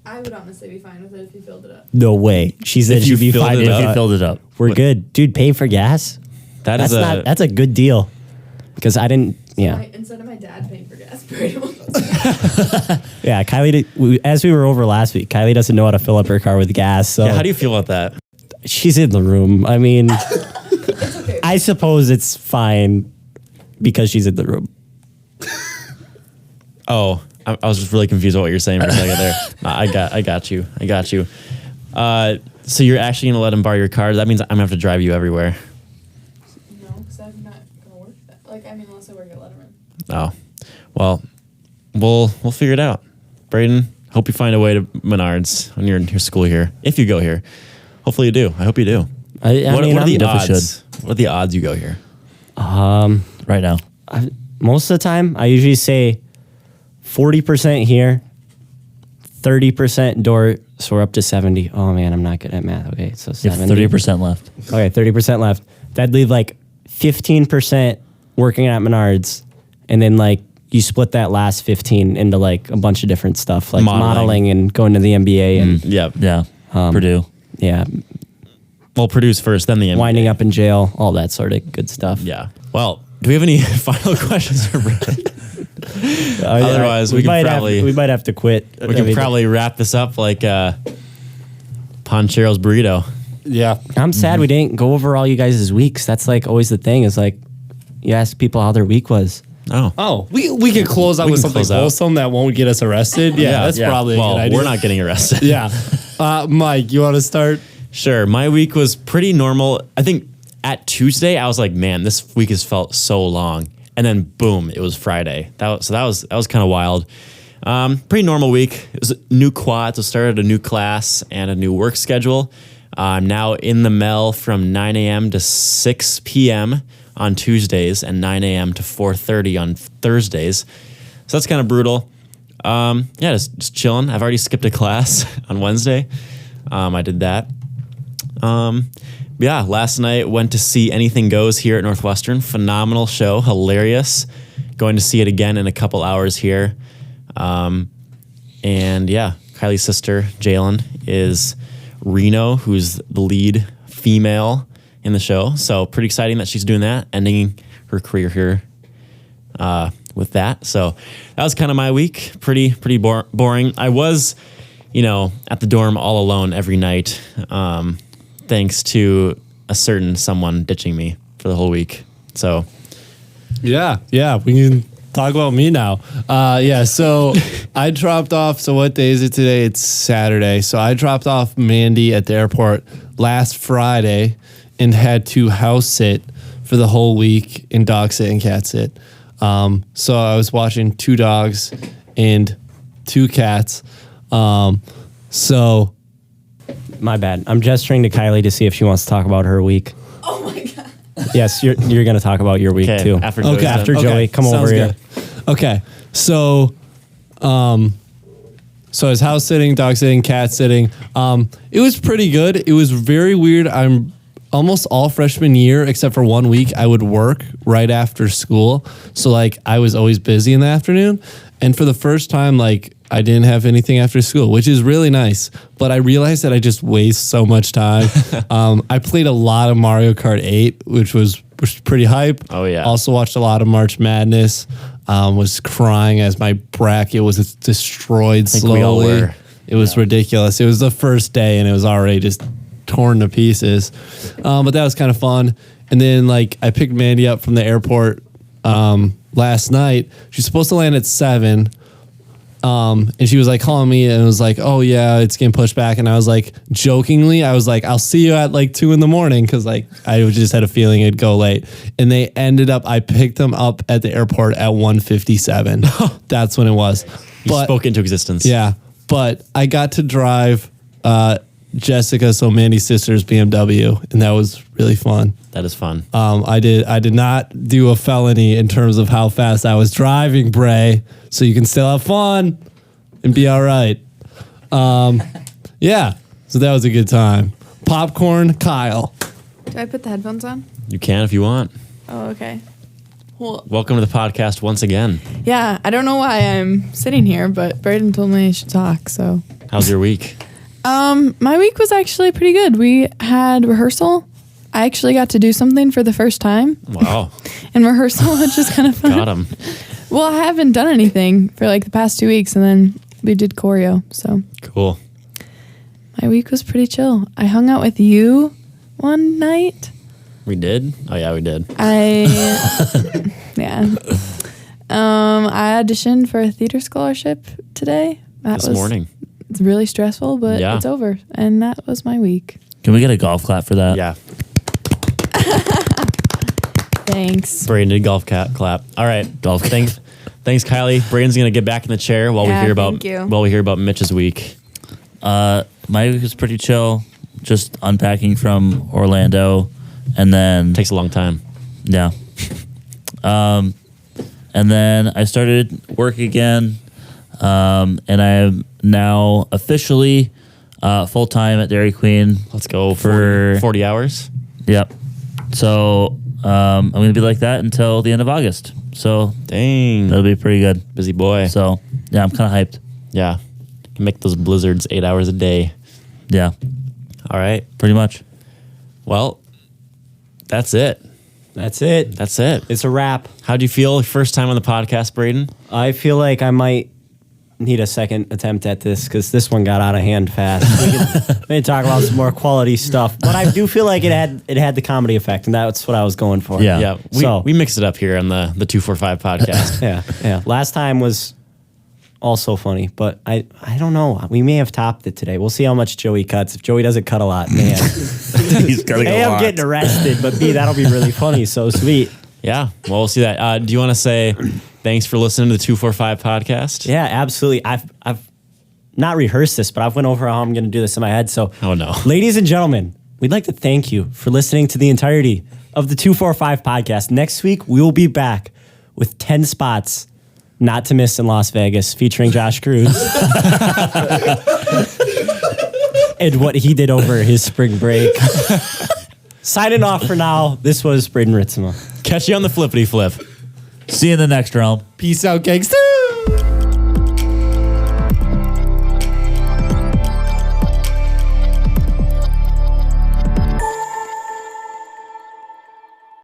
I would honestly be fine with it if you filled it up. No way. She said If you she'd be filled fine. it if up. He filled it up. We're good, dude. Pay for gas. That's That's a good deal. Because I didn't. Yeah, Instead of my dad paying for gas, Braydon. yeah. As we were over last week, Kylie doesn't know how to fill up her car with gas. So how do you feel about that? she's in the room. I mean, It's okay. I suppose it's fine because she's in the room. Oh, I was just really confused about what you're saying for a second there. I got you. So you're actually gonna let him borrow your car? That means I'm gonna have to drive you everywhere. No, because I'm not gonna work that. Unless I work at Letterman. Oh, well, we'll figure it out. Braydon, hope you find a way to Menards when you're in your school here. If you go here, hopefully you do. I hope you do. I mean, What are the definitely odds? What are the odds you go here? Right now. Most of the time, I usually say 40% here, 30% door, so we're up to 70. Oh man, I'm not good at math. Okay, so You have 70. 30% left. Okay, 30% left. That'd leave like 15% working at Menards, and then like you split that last 15 into like a bunch of different stuff, like modeling and going to the NBA and Yeah. Yeah. Purdue. yeah, Well, produce first, then the NBA. winding up in jail, all that sort of good stuff. Yeah. Well, do we have any final questions for Braydon? Otherwise, we can might have to quit. We can probably wrap this up like Ponchero's burrito. Yeah. I'm sad we didn't go over all you guys' weeks. That's like always the thing. Is like you ask people how their week was. Oh, we could close out We with can something close out. wholesome that won't get us arrested. Yeah, that's probably a well, good idea. we're not getting arrested. Yeah. Mike, you want to start? Sure. My week was pretty normal. I think at Tuesday, I was like, man, this week has felt so long. And then boom, it was Friday. That was kind of wild. Pretty normal week. It was new quads. I started a new class and a new work schedule. I'm now in the Mel from 9 a.m. to 6 p.m. on Tuesdays and 9 a.m. to 4:30 on Thursdays. So that's kind of brutal. Just chilling. I've already skipped a class on Wednesday. I did that. Last night went to see Anything Goes here at Northwestern. Phenomenal show, hilarious. Going to see it again in a couple hours here. Kylie's sister, Jalen, is Reno, who's the lead female in the show. So pretty exciting that she's doing that, ending her career here with that. So that was kind of my week. Pretty boring. I was, at the dorm all alone every night, thanks to a certain someone ditching me for the whole week. So Yeah, we can talk about me now. So I dropped off. So what day is it today? It's Saturday. So I dropped off Mandy at the airport last Friday and had to house sit for the whole week and dog sit and cat sit. So I was watching 2 dogs and 2 cats. So My bad. I'm gesturing to Kylie to see if she wants to talk about her week. Oh my god. Yes, you're going to talk about your week okay, too. after Joey's done. After Joey, come sounds over here. good. Okay, so I was house sitting, dog sitting, cat sitting. It was pretty good. It was very weird. I'm almost all freshman year, except for 1 week, I would work right after school. So like I was always busy in the afternoon. And for the first time, like I didn't have anything after school, which is really nice. But I realized that I just waste so much time. I played a lot of Mario Kart 8, which was pretty hype. Oh, yeah. Also watched a lot of March Madness. Was crying as my bracket was destroyed think we all slowly. were. It was ridiculous. It was the first day and it was already just torn to pieces. But that was kind of fun. And then like I picked Mandy up from the airport last night. She's supposed to land at 7. And she was like calling me and was like, oh yeah, it's getting pushed back. And I was like, jokingly, I was like, I'll see you at like 2 a.m. Cause like, I just had a feeling it'd go late. And they ended up, I picked them up at the airport at 1:57. That's when it was. You spoke into existence. Yeah. But I got to drive, Jessica, so Mandy's sister's BMW, and that was really fun. That is fun. I did not do a felony in terms of how fast I was driving, Bray. So you can still have fun and be all right. Yeah. So that was a good time. Popcorn, Kyle. Do I put the headphones on? You can if you want. Oh, okay. Well, Welcome to the podcast once again. yeah, I don't know why I'm sitting here, but Braydon told me I should talk, so. How's your week? My week was actually pretty good. We had rehearsal. I actually got to do something for the first time Wow. in rehearsal, which is kind of fun. Got him. Well, I haven't done anything for like the past 2 weeks, and then we did choreo. So Cool. my week was pretty chill. I hung out with you one night. We did? Oh, yeah, we did. Yeah. I auditioned for a theater scholarship today. This morning. It's really stressful, but Yeah. it's over. And that was my week. Can we get a golf clap for that? Yeah. Thanks. Braydon did golf clap. All right. Golf Thanks, Kylie. Braydon's gonna get back in the chair while Yeah, we hear thank you. about Mitch's week. My week was pretty chill. Just unpacking from Orlando, and then Takes a long time. yeah. And then I started work again, and I am now officially full time at Dairy Queen. Let's go For- 40 hours. Yep. So I'm going to be like that until the end of August. So Dang. that'll be pretty good. Busy boy. So yeah, I'm kind of hyped. Yeah. Make those blizzards 8 hours a day. Yeah, All right. pretty much. Well, that's it. That's it. That's it. It's a wrap. How'd you feel first time on the podcast, Braydon? I feel like I might need a second attempt at this because this one got out of hand fast. We can talk about some more quality stuff, but I do feel like it had the comedy effect, and that's what I was going for. Yeah. Yeah. We mixed it up here on the 245 podcast. yeah. Last time was also funny, but I don't know. We may have topped it today. We'll see how much Joey cuts. If Joey doesn't cut a lot, man. He's got to go. A, I'm on. getting arrested, but B, that'll be really funny. So sweet. Yeah. Well, we'll see that. Do you want to say thanks for listening to the 245 podcast? Yeah, absolutely. I've not rehearsed this, but I've went over how I'm going to do this in my head. So, Oh, no. ladies and gentlemen, we'd like to thank you for listening to the entirety of the 245 podcast. Next week, we will be back with 10 spots not to miss in Las Vegas, featuring Josh Cruz and what he did over his spring break. Signing off for now, this was Braydon Ritzema. Catch you on the flippity flip. See you in the next realm. Peace out, gangster.